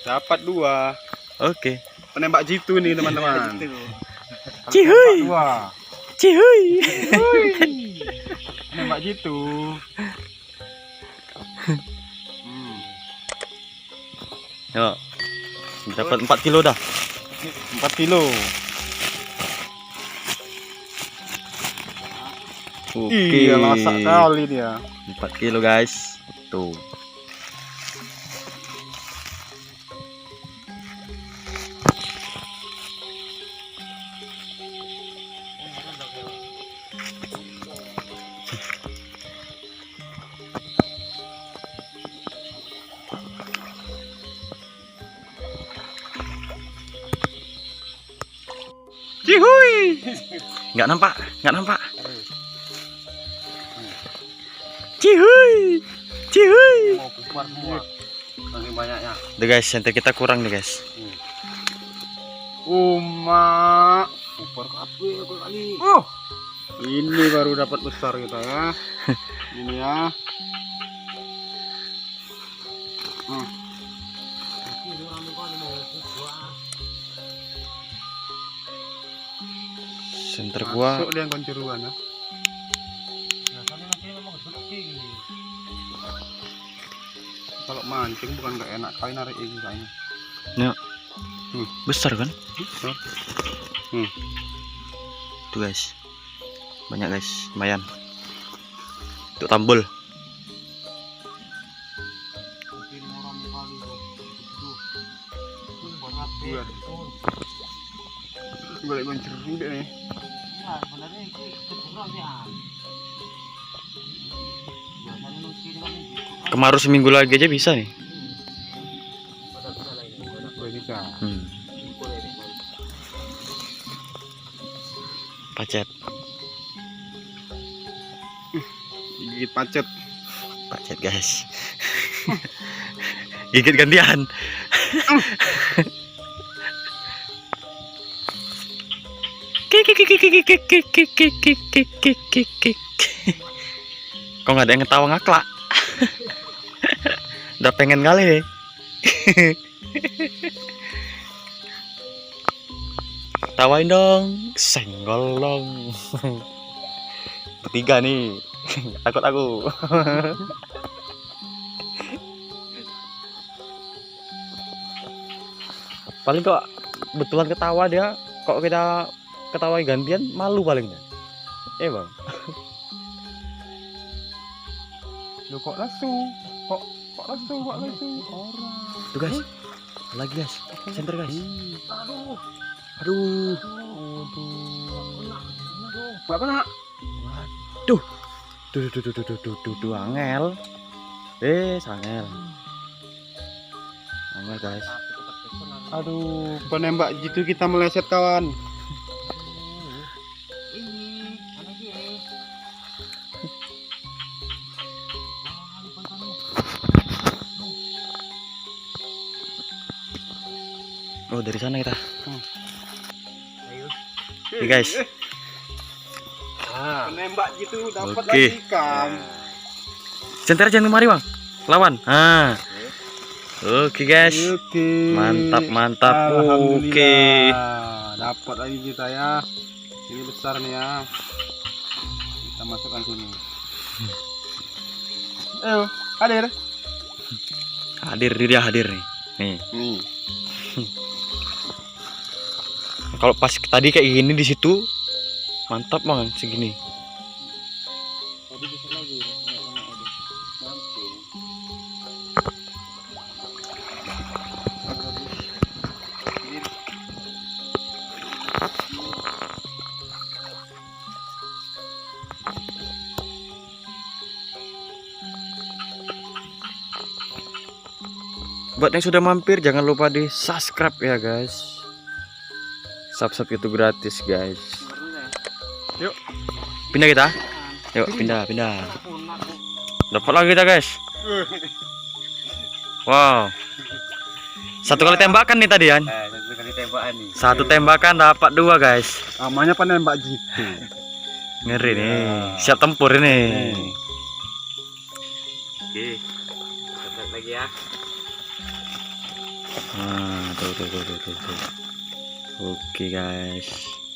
Dapat 2. Oke. Penembak jitu nih teman-teman. Cihuy. 2. Cihuy. Penembak jitu. Yo. Dapat 4 kilo dah. 4 kilo. Oke. Iya, masak kali dia. 4 kilo guys. Tuh. Cihuy. Nggak nampak. Cihuy. Mau bubar semua. Saking banyaknya. Udah guys, center kita kurang nih guys. Uma. Bubar kabeh kali. Ini baru dapat besar kita ya. Ini ya. Center gua Masuk dia yang konceruan ya. Kalau mancing bukan nggak enak kali narik ini kayaknya. ya. Besar kan? Besar. Tuh guys. Banyak guys, lumayan. Untuk tambul. Balik konceruan deh nih. Kemarau seminggu lagi aja bisa nih. Bisa. Pacet. Gigit pacet. Pacet guys. Gigit gantian. Kok nggak ada yang ngetawa ngaklak? Udah pengen kali. Tawain dong, senggol dong. Ketiga nih, takut aku. Paling kok betulan ketawa dia, kok kita ketawa gantian malu palingnya. Bang. Loh kok lesu? Kok lesu? Orang. Tuh guys, lagi guys, center guys. Aduh. Aduh. Nggak kena. Tuh, angel. Sangel. Angel guys. Aduh, penembak jitu kita meleset kawan. Oh, dari sana kita. Oke guys. Penembak jitu dapat Oke. lagi ikan. Center jangan kemari bang. Lawan. Oke guys. Oke. Mantap. Alhamdulillah. Oke. Dapat lagi kita ya. Ini besar nih ya. Kita masukkan sini. Ayo, hadir. Dia hadir nih. Nih. Kalau pas tadi kayak gini di situ mantap bang segini. Buat yang sudah mampir jangan lupa di subscribe ya guys. Subscribe itu gratis guys. Yuk. Pindah kita. Yuk pindah. Dapat lagi kita guys. Wow. Satu kali tembakan nih tadi kan. Satu kali tembakan nih. Satu tembakan dapat 2 guys. Namanya penembak jitu. Ngeri nih. Siap tempur ini. Oke. Dapat lagi ya. Tuh. Oke guys.